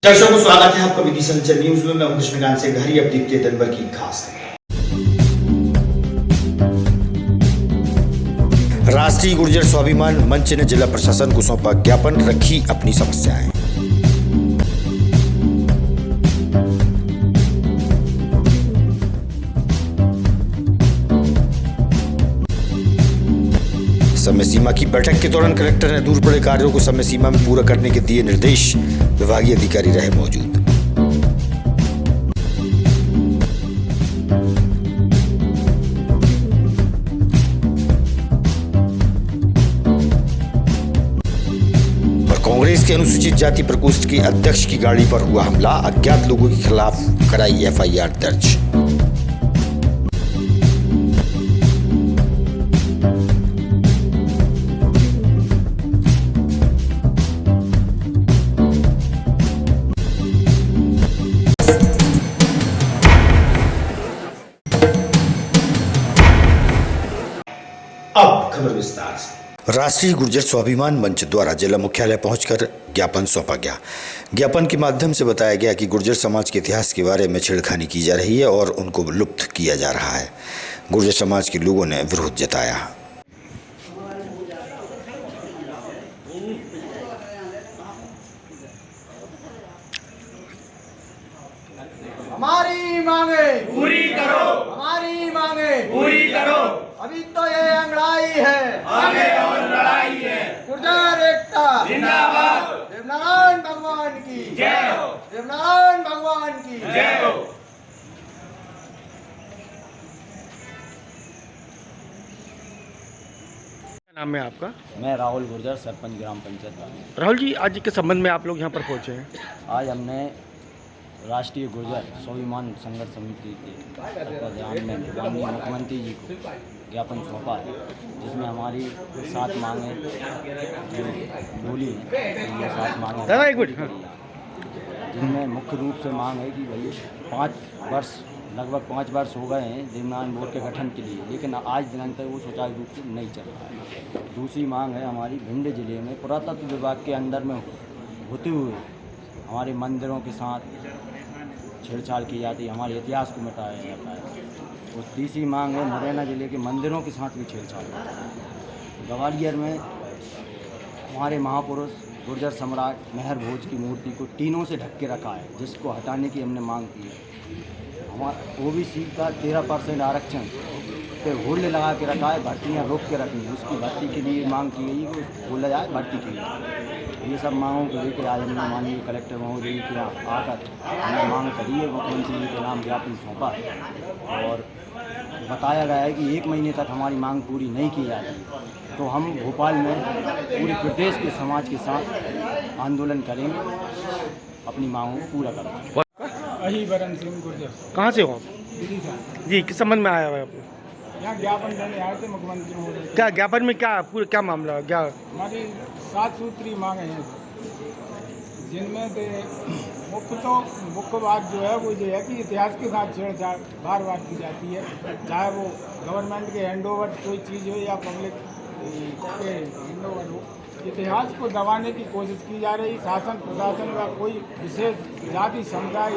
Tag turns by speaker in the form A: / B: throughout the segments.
A: दर्शकों को स्वागत है आपका विधि संचर न्यूज में। मैं हूं कृष्णकांत से घरी। अब देखते हैं दिन भर की खास खबरें। राष्ट्रीय गुर्जर स्वाभिमान मंच ने जिला प्रशासन को सौंपा ज्ञापन, रखी अपनी समस्याएं। समय सीमा की बैठक के दौरान कलेक्टर ने दूर पड़े कार्यों को समय सीमा में पूरा करने के दिए निर्देश। विभागीय अधिकारी रहे मौजूद। और कांग्रेस के अनुसूचित जाति प्रकोष्ठ के अध्यक्ष की गाड़ी पर हुआ हमला, अज्ञात लोगों के खिलाफ कराई एफआईआर दर्ज। अब खबर विस्तार से। राष्ट्रीय गुर्जर स्वाभिमान मंच द्वारा जिला मुख्यालय पहुंचकर ज्ञापन सौंपा गया। ज्ञापन के माध्यम से बताया गया कि गुर्जर समाज के इतिहास के बारे में छेड़खानी की जा रही है और उनको लुप्त किया जा रहा है। गुर्जर समाज के लोगों ने विरोध जताया।
B: हमारी मांगे
C: पूरी करो,
B: हमारी मांगे
C: पूरी करो।
B: अभी तो ये लड़ाई है,
C: आगे और लड़ाई है।
B: गुर्जर एकता
C: जिंदाबाद।
B: देवनारायण भगवान की
C: जय हो,
B: देवनारायण भगवान की
C: जय हो।
D: क्या नाम है आपका?
E: मैं राहुल गुर्जर, सरपंच ग्राम पंचायत वाली।
D: राहुल जी, आज के संबंध में आप लोग यहाँ पर पहुँचे हैं।
E: आज हमने राष्ट्रीय गुर्जर स्वाभिमान संघर्ष समिति के तत्वाधान में माननीय मुख्यमंत्री जी को ज्ञापन सौंपा है, जिसमें हमारी 7 मांगें जो बोली हैं, ये 7 मांगें
D: दादा एक मिनट।
E: जिनमें मुख्य रूप से मांग है कि भाई 5 वर्ष लगभग 5 वर्ष हो गए हैं देवनारायण बोर्ड के गठन के लिए, लेकिन आज दिनांक तक वो सुचारू रूप से नहीं चल रहा है। दूसरी मांग है हमारी भिंड जिले में पुरातत्व विभाग के अंदर में होते हुए हमारे मंदिरों के साथ छेड़छाड़ की जाती है, हमारे इतिहास को मिटाया जाता है। और तीसरी मांग है मुरैना जिले के मंदिरों के साथ भी छेड़छाड़ होता है। ग्वालियर में हमारे महापुरुष गुर्जर सम्राट मेहर भोज की मूर्ति को टीनों से ढक के रखा है, जिसको हटाने की हमने मांग की है। हमारा ओबीसी का 13% आरक्षण पे होल्ड लगा के रखा है, भर्तियाँ रोक के रखी हैं, उसकी भर्ती के लिए मांग की गई कि खोला जाए भर्ती के लिए। ये सब मांगों को लेकर आज हमने माननीय कलेक्टर महोदय के यहाँ आकर हमने मांग करी है, मुख्यमंत्री जी के नाम ज्ञापन सौंपा है और बताया गया है कि 1 महीने तक हमारी मांग पूरी नहीं की जाती तो हम भोपाल में पूरे प्रदेश के समाज के साथ आंदोलन करेंगे, अपनी मांगों को पूरा करेंगे।
F: अहिबरन सिंह गुर्जर
D: कहाँ से हो आप?
F: विदिशा।
D: जी, किस संबंध में आया हुआ है आप?
F: यहाँ ज्ञापन देने आए थे मुख्यमंत्री महोदय।
D: क्या ज्ञापन में क्या पूरा क्या मामला है? क्या
F: हमारी 7 सूत्री मांगे हैं, जिनमें से मुख्य बात जो है वो ये है कि इतिहास के साथ छेड़छाड़ बार बार की जाती है, चाहे वो गवर्नमेंट के हैंडओवर कोई चीज़ हो या पब्लिक के हैंडओवर हो। इतिहास को दबाने की कोशिश की जा रही, शासन प्रशासन का कोई विशेष जाति समुदाय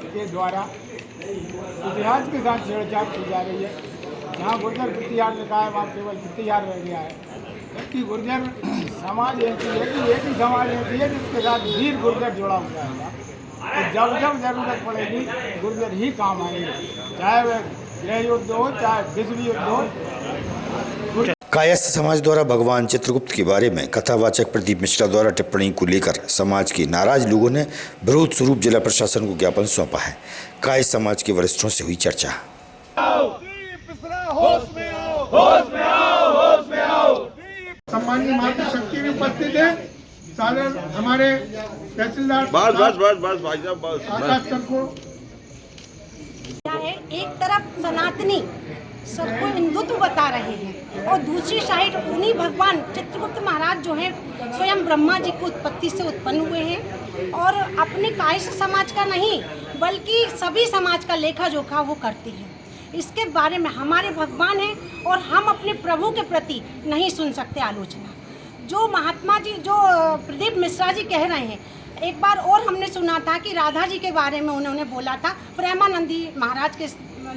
F: के द्वारा इतिहास के साथ छेड़छाड़ की जा रही है। जहाँ गुर्जर प्रतिहार लिखा है वहाँ केवल प्रतिहार रह गया है, जबकि गुर्जर समाज ऐसी है कि एक ही समाज ऐसी है जिसके साथ वीर गुर्जर जुड़ा हुआ है। तो जब जब जरूरत पड़ेगी गुर्जर ही काम आएंगे, चाहे वह गृह युद्ध हो चाहे विश्व युद्ध हो।
A: कायस्थ समाज द्वारा भगवान चित्रगुप्त के बारे में कथावाचक प्रदीप मिश्रा द्वारा टिप्पणी को लेकर समाज के नाराज लोगों ने विरोध स्वरूप जिला प्रशासन को ज्ञापन सौंपा है। कायस्थ समाज के वरिष्ठों से हुई चर्चा।
F: सम्मानीय मातृशक्ति भी उपस्थित है, सारे हमारे तहसीलदार
C: बस भाई साहब बस।
F: आकाश सर को
G: एक तरफ सनातनी सबको हिंदुत्व बता रहे हैं और दूसरी साइड उन्हीं भगवान चित्रगुप्त महाराज जो हैं स्वयं ब्रह्मा जी की उत्पत्ति से उत्पन्न हुए हैं और अपने कायस्थ समाज का नहीं बल्कि सभी समाज का लेखा जोखा वो करते हैं। इसके बारे में हमारे भगवान हैं और हम अपने प्रभु के प्रति नहीं सुन सकते आलोचना। जो महात्मा जी जो प्रदीप मिश्रा जी कह रहे हैं, एक बार और हमने सुना था कि राधा जी के बारे में उन्होंने बोला था, प्रेमानंदी महाराज के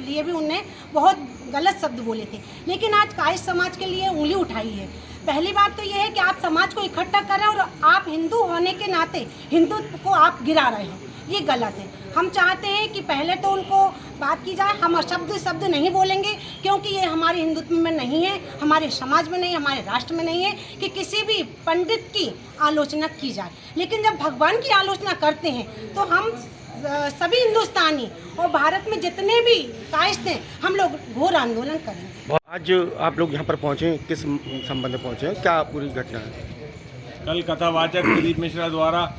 G: लिए भी उन्होंने बहुत गलत शब्द बोले थे। लेकिन आज कायस्थ समाज के लिए उंगली उठाई है। पहली बात तो ये है कि आप समाज को इकट्ठा कर रहे हैं और आप हिंदू होने के नाते हिंदुत्व को आप गिरा रहे हैं, ये गलत है। हम चाहते हैं कि पहले तो उनको बात की जाए। हम शब्द नहीं बोलेंगे क्योंकि ये हमारे हिंदुत्व में नहीं है, हमारे समाज में नहीं, हमारे राष्ट्र में नहीं है कि किसी भी पंडित की आलोचना की जाए। लेकिन जब भगवान की आलोचना करते हैं तो हम सभी हिंदुस्तानी और भारत में जितने भी कायस्थ हैं, हम लोग घोर आंदोलन करेंगे।
D: आज आप लोग यहाँ पर पहुँचे, किस संबंध में पहुँचे, क्या पूरी घटना है?
C: कल कथावाचक प्रदीप मिश्रा द्वारा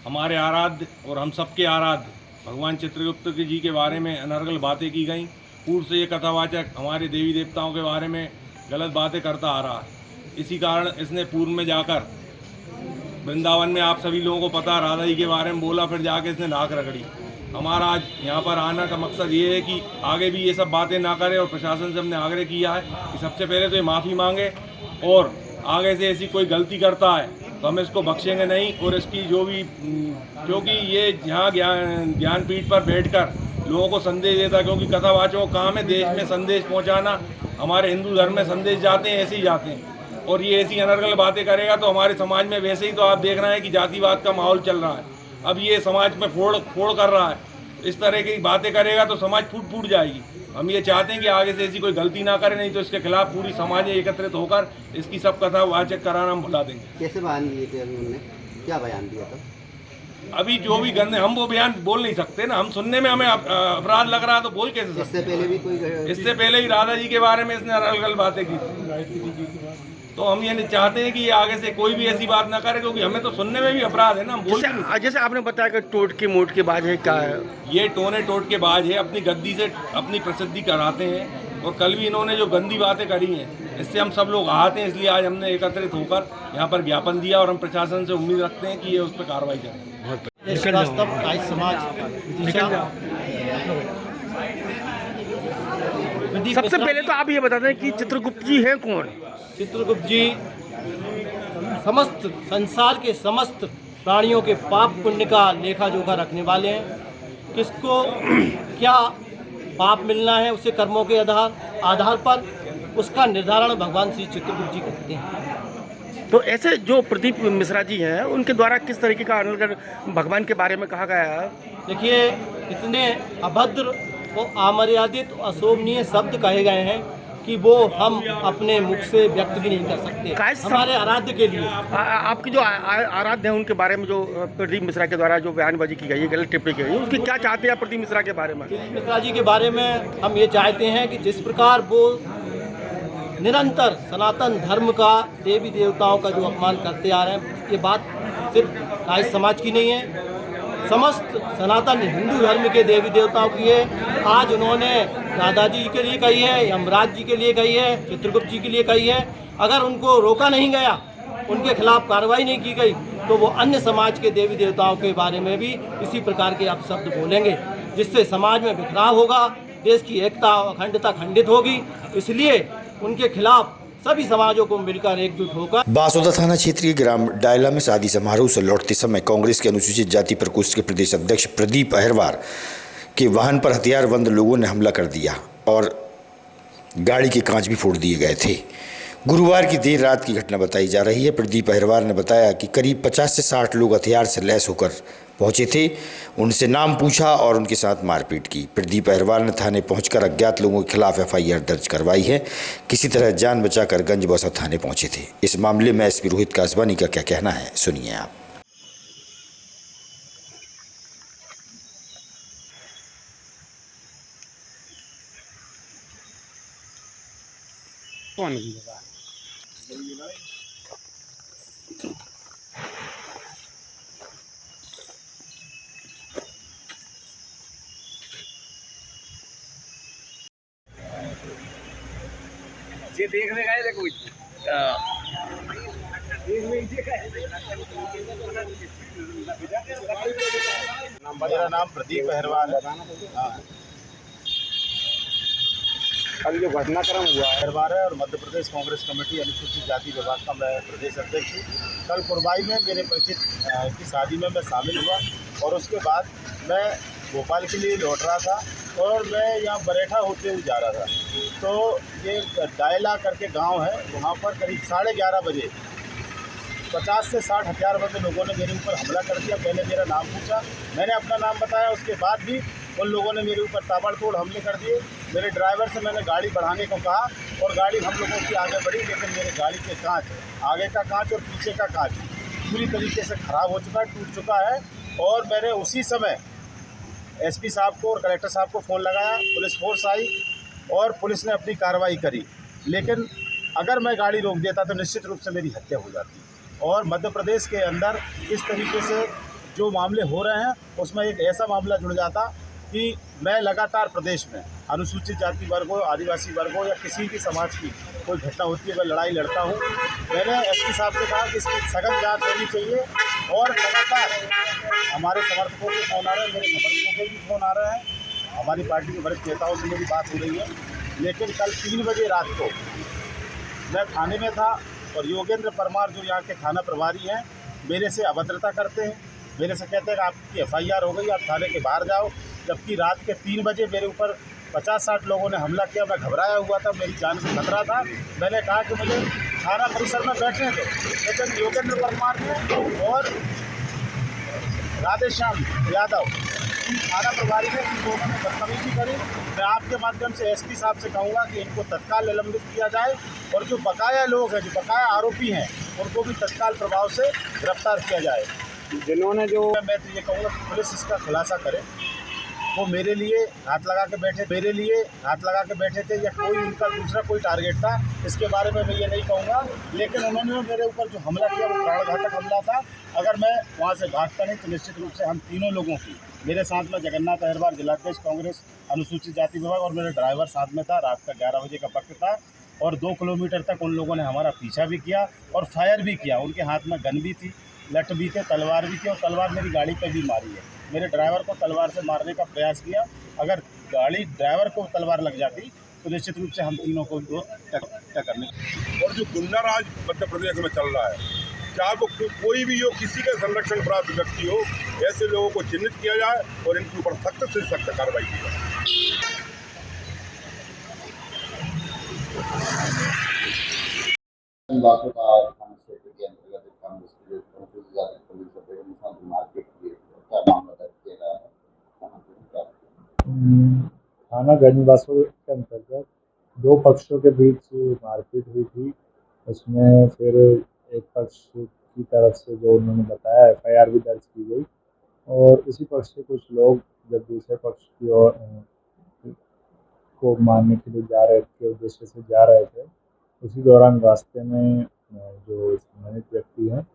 C: हमारे आराध्य और हम सबके आराध्य भगवान चित्रगुप्त जी के बारे में अनर्गल बातें की गई। पूर्व से ये कथावाचक हमारे देवी देवताओं के बारे में गलत बातें करता आ रहा है। इसी कारण इसने पूर्व में जाकर वृंदावन में, आप सभी लोगों को पता, राधा जी के बारे में बोला, फिर जाके इसने नाक रगड़ी। हमारा आज यहाँ पर आना का मकसद ये है कि आगे भी ये सब बातें ना करें और प्रशासन से हमने आग्रह किया है कि सबसे पहले तो ये माफ़ी मांगे और आगे से ऐसी कोई गलती करता है तो हम इसको बख्शेंगे नहीं। और इसकी जो भी, क्योंकि ये यहाँ ज्ञानपीठ पर बैठकर लोगों को संदेश देता, क्योंकि कथावाचकों का काम है देश में संदेश पहुँचाना। हमारे हिंदू धर्म में संदेश जाते हैं, ऐसे ही जाते हैं। और ये ऐसी अनर्गल बातें करेगा तो हमारे समाज में वैसे ही तो आप देख रहे हैं कि जातिवाद का माहौल चल रहा है। अब ये समाज में फोड़ कर रहा है। इस तरह की बातें करेगा तो समाज फूट जाएगी। हम ये चाहते हैं कि आगे से ऐसी कोई गलती ना करे, नहीं तो इसके खिलाफ पूरी समाज एकत्रित होकर इसकी सब कथावाचक कराना हम भुला देंगे।
H: कैसे बयान दिए थे अभी उन्होंने, क्या बयान दिया था?
C: अभी जो भी गंदे, हम वो बयान बोल नहीं सकते ना, हम सुनने में हमें अपराध लग रहा है तो बोल कैसे सकते?
H: इससे पहले भी कोई,
C: इससे पहले ही राधा जी के बारे में इसने अनर्गल बातें की। तो हम ये नहीं चाहते हैं कि ये आगे से कोई भी ऐसी बात ना करे, क्योंकि हमें तो सुनने में भी अपराध है ना, हम बोल
D: जैसे आपने बताया कि टोट के मोट के बाज है, क्या है
C: ये टोने टोट के बाज है, अपनी गद्दी से अपनी प्रसिद्धि कराते हैं। और कल भी इन्होंने जो गंदी बातें करी हैं, इससे हम सब लोग आहत हैं। इसलिए आज हमने एकत्रित होकर यहाँ पर ज्ञापन दिया और हम प्रशासन से उम्मीद रखते हैं कि ये उस पर कार्रवाई करें।
D: सबसे पहले तो आप ये बता दें कि चित्रगुप्त जी हैं कौन?
I: चित्रगुप्त जी समस्त संसार के समस्त प्राणियों के पाप पुण्य का लेखा जोखा रखने वाले हैं। किसको क्या पाप मिलना है, उसे कर्मों के आधार पर उसका निर्धारण भगवान श्री चित्रगुप्त जी करते हैं।
D: तो ऐसे जो प्रदीप मिश्रा जी हैं, उनके द्वारा किस तरीके का अनर्गल भगवान के बारे में कहा गया है?
I: देखिए, इतने अभद्र और अमर्यादित अशोभनीय शब्द कहे गए हैं कि वो हम अपने मुख से व्यक्त भी नहीं कर सकते। हमारे आराध्य के लिए
D: आपकी जो आराध्य है उनके बारे में जो प्रदीप मिश्रा के द्वारा जो बयानबाजी की गई है, गलत टिप्पणी की गई है, उसकी क्या चाहते हैं आप प्रदीप मिश्रा के बारे में?
I: प्रदीप मिश्रा जी के बारे में हम ये चाहते हैं कि जिस प्रकार वो निरंतर सनातन धर्म का, देवी देवताओं का जो अपमान करते आ रहे हैं, ये बात सिर्फ कायस्थ समाज की नहीं है, समस्त सनातन हिंदू धर्म के देवी देवताओं की है। आज उन्होंने राधा जी के लिए कही है, यमराज जी के लिए कही है, चित्रगुप्त जी के लिए कही है। अगर उनको रोका नहीं गया, उनके खिलाफ कार्रवाई नहीं की गई, तो वो अन्य समाज के देवी देवताओं के बारे में भी इसी प्रकार के आप शब्द बोलेंगे, जिससे समाज में बिखराव होगा, देश की एकता और अखंडता खंडित होगी। इसलिए उनके खिलाफ सभी समाजों को मिलकर एकजुट होकर।
A: बासोदा थाना क्षेत्रीय ग्राम डायला में शादी समारोह से लौटते समय कांग्रेस के अनुसूचित जाति प्रकोष्ठ के प्रदेश अध्यक्ष प्रदीप अहिरवार के वाहन पर हथियारबंद लोगों ने हमला कर दिया और गाड़ी के कांच भी फोड़ दिए गए थे। गुरुवार की देर रात की घटना बताई जा रही है। प्रदीप अहिरवार ने बताया कि करीब 50 से 60 लोग हथियार से लैस होकर पहुंचे थे। उनसे नाम पूछा और उनके साथ मारपीट की। प्रदीप अहिरवार ने थाने पहुंचकर अज्ञात लोगों के खिलाफ FIR दर्ज करवाई है। किसी तरह जान बचाकर गंजबौसा थाने पहुंचे थे। इस मामले में SP रोहित कासवानी का क्या कहना है, सुनिए आप।
D: कौन?
C: ये देखने का है, देखो
J: मेरा नाम प्रदीप अहिरवार है। कल जो घटनाक्रम हुआ है और मध्य प्रदेश कांग्रेस कमेटी अनुसूचित जाति विभाग का मैं प्रदेश अध्यक्ष हूँ। कल कुरबाई में मेरे परिचित की शादी में मैं शामिल हुआ और उसके बाद मैं भोपाल के लिए लौट रहा था और मैं यहाँ बरेठा होते हुए जा रहा था। तो ये डायला करके गांव है, वहाँ पर करीब 11:30 बजे 50 से 60 हथियारबंद लोगों ने मेरे ऊपर हमला कर दिया। पहले मेरा नाम पूछा, मैंने अपना नाम बताया, उसके बाद भी उन लोगों ने मेरे ऊपर ताबड़तोड़ हमले कर दिए। मेरे ड्राइवर से मैंने गाड़ी बढ़ाने को कहा और गाड़ी हम लोगों की आगे बढ़ी, लेकिन मेरे गाड़ी के कांच, आगे का कांच और पीछे का कांच पूरी तरीके से ख़राब हो चुका है, टूट चुका है। और मैंने उसी समय एसपी साहब को और कलेक्टर साहब को फ़ोन लगाया, पुलिस फोर्स आई और पुलिस ने अपनी कार्रवाई करी। लेकिन अगर मैं गाड़ी रोक देता तो निश्चित रूप से मेरी हत्या हो जाती। और मध्य प्रदेश के अंदर इस तरीके से जो मामले हो रहे हैं उसमें एक ऐसा मामला जुड़ जाता कि मैं लगातार प्रदेश में अनुसूचित जाति वर्गों, आदिवासी वर्गों या किसी भी समाज की कोई घटना होती है मैं लड़ाई लड़ता हूँ। मैंने एसपी साहब से कहा कि इसकी सघन जांच होनी चाहिए और लगातार हमारे समर्थकों के फ़ोन आ रहे हैं, मेरे समर्थकों के भी फ़ोन आ रहे हैं, हमारी पार्टी के वरिष्ठ नेताओं से मेरी बात हो रही है। लेकिन कल 3 बजे रात को मैं थाने में था और योगेंद्र परमार जो यहाँ के थाना प्रभारी हैं मेरे से अभद्रता करते हैं, मेरे से कहते हैं कि आपकी FIR हो गई, आप थाने के बाहर जाओ। जबकि रात के 3 बजे मेरे ऊपर 50-60 लोगों ने हमला किया। मैं घबराया हुआ था, मेरी जान को खतरा था। मैंने कहा कि मुझे थाना परिसर में बैठने दो, लेकिन योगेंद्र परमार ने और राधेश्याम यादव थाना प्रभारी ने इन दोनों ने बदतमीजी करी। मैं आपके माध्यम से एसपी साहब से कहूँगा कि इनको तत्काल निलंबित किया जाए और जो बकाया लोग हैं, जो बकाया आरोपी हैं, उनको भी तत्काल प्रभाव से गिरफ्तार किया जाए। जिन्होंने जो मैं तो ये कहूँगा कि पुलिस इसका खुलासा करे। वो मेरे लिए हाथ लगा के बैठे थे या कोई उनका दूसरा कोई टारगेट था, इसके बारे में मैं ये नहीं कहूँगा। लेकिन उन्होंने मेरे ऊपर जो हमला किया वो प्राणघातक हमला था। अगर मैं वहाँ से भागता नहीं तो निश्चित रूप से हम तीनों लोगों की, मेरे साथ में जगन्नाथ अहिरवार जिलाध्यक्ष कांग्रेस अनुसूचित जाति विभाग और मेरा ड्राइवर साथ में था। रात का 11 बजे का वक्त था और 2 किलोमीटर तक उन लोगों ने हमारा पीछा भी किया और फायर भी किया। उनके हाथ में गन भी थी, लठ भी थे, तलवार भी थी और तलवार मेरी गाड़ी पर भी मारी है। मेरे ड्राइवर को तलवार से मारने का प्रयास किया। अगर गाड़ी ड्राइवर को तलवार लग जाती तो निश्चित रूप से हम तीनों को टक्कर नहीं।
K: और जो गुंडा राज मध्य प्रदेश में चल रहा है, चाहे वो कोई भी हो, किसी का संरक्षण प्राप्त व्यक्ति हो, ऐसे लोगों को चिन्हित किया जाए और इनके ऊपर सख्त से सख्त कार्रवाई की जाए।
L: थाना गंजबासो के अंतर्गत 2 पक्षों के बीच मारपीट हुई थी। उसमें फिर एक पक्ष की तरफ से जो उन्होंने बताया FIR भी दर्ज की गई और इसी पक्ष से कुछ लोग जब दूसरे पक्ष की ओर को मारने के लिए जा रहे थे, उद्देश्य से जा रहे थे, उसी दौरान रास्ते में जो संबंधित व्यक्ति हैं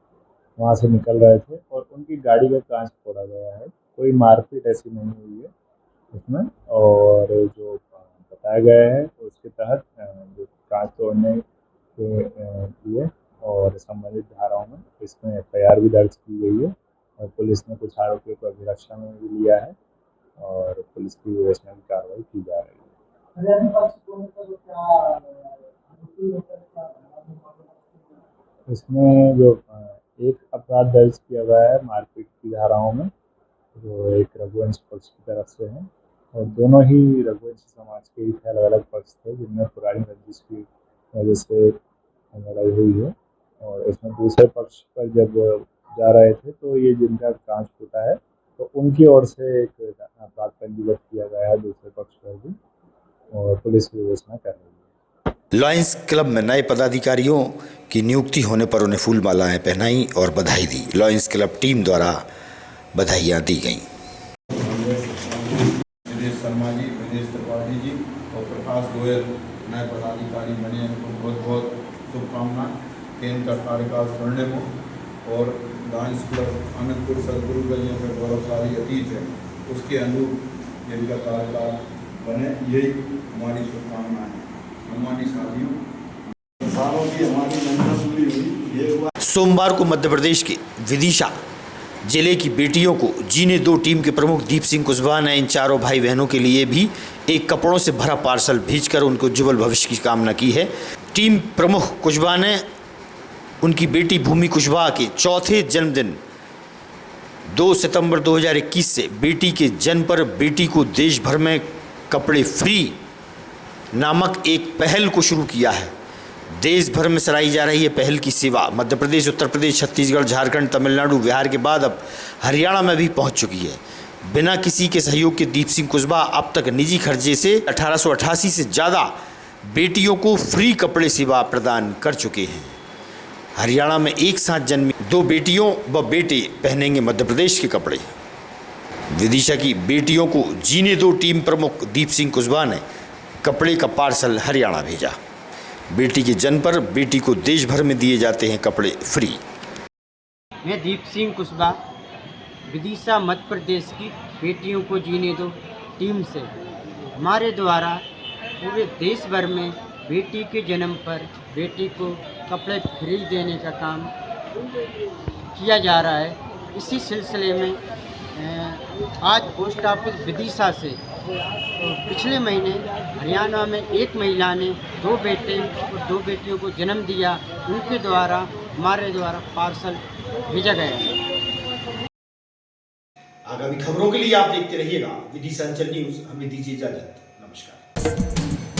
L: वहाँ से निकल रहे थे और उनकी गाड़ी का कांच फोड़ा गया है। कोई मारपीट ऐसी नहीं हुई है उसमें और जो बताया गया है उसके तहत जो कांच तोड़ने के लिए और संबंधित धाराओं में इसमें FIR भी दर्ज की गई है और पुलिस ने कुछ आरोपियों को अभिरक्षा में भी लिया है और पुलिस की विवेचना की कार्रवाई की जा रही है। इसमें जो एक अपराध दर्ज किया गया है मारपीट की धाराओं में, जो एक रघुवंश पक्ष की तरफ से है और दोनों ही रघुवंशी समाज के ही अलग अलग पक्ष थे जिनमें पुरानी रंजिश की वजह से लड़ाई हुई है। और इसमें दूसरे पक्ष पर जब जा रहे थे तो ये जिनका कांच फूटा है तो उनकी ओर से एक अपराध पंजीबद्ध किया गया है दूसरे पक्ष पर भी और पुलिस विवेचना कर रही है।
A: लॉयंस क्लब में नए पदाधिकारियों की नियुक्ति होने पर उन्हें फूल मालाएं पहनाई और बधाई दी। लॉयंस क्लब टीम द्वारा बधाइयाँ दी गईं।
M: विदेश शर्मा जी, विदेश त्रिपाठी जी और प्रकाश गोयल नए पदाधिकारी बने, उनको बहुत बहुत शुभकामना कि इनका कार्यकाल स्वर्णिम हो और लॉयंस क्लब आनंदपुर सदगुरु गलियों में गौरवशाली अतीत है, उसके अनुरूप जिनका कार्यकाल बने, यही हमारी शुभकामना है। हमारी साथियों, सालों की हमारी मेहनत पूरी हुई। ये
A: सोमवार को मध्य प्रदेश के विदिशा जिले की बेटियों को जीने दो टीम के प्रमुख दीप सिंह कुशवाहा ने इन चारों भाई बहनों के लिए भी एक कपड़ों से भरा पार्सल भेजकर उनको उज्ज्वल भविष्य की कामना की है। टीम प्रमुख कुशवाहा ने उनकी बेटी भूमि कुशवाहा के चौथे जन्मदिन 2 सितंबर 2021 से बेटी के जन्म पर बेटी को देश भर में कपड़े फ्री नामक एक पहल को शुरू किया है। देश भर में चलाई जा रही है पहल की सेवा मध्य प्रदेश, उत्तर प्रदेश, छत्तीसगढ़, झारखंड, तमिलनाडु, बिहार के बाद अब हरियाणा में भी पहुंच चुकी है। बिना किसी के सहयोग के दीप सिंह कुशवाहा अब तक निजी खर्चे से 1888 से ज़्यादा बेटियों को फ्री कपड़े सेवा प्रदान कर चुके हैं। हरियाणा में एक साथ जन्मी 2 बेटियों व बेटे पहनेंगे मध्य प्रदेश के कपड़े। विदिशा की बेटियों को जीने दो टीम प्रमुख दीप सिंह कुशवाहा ने कपड़े का पार्सल हरियाणा भेजा। बेटी के जन्म पर बेटी को देश भर में दिए जाते हैं कपड़े फ्री।
N: मैं दीप सिंह कुशवाहा विदिशा मध्य प्रदेश की बेटियों को जीने दो टीम से हमारे द्वारा पूरे देश भर में बेटी के जन्म पर बेटी को कपड़े फ्री देने का काम किया जा रहा है। इसी सिलसिले में आज पोस्ट ऑफिस विदिशा से पिछले महीने हरियाणा में एक महिला ने 2 बेटे और 2 बेटियों को जन्म दिया। उनके द्वारा हमारे द्वारा पार्सल भेजा गया।
A: आगामी खबरों के लिए आप देखते रहिएगा विदिशा अंचल न्यूज़। हमें दीजिए इजाजत। नमस्कार।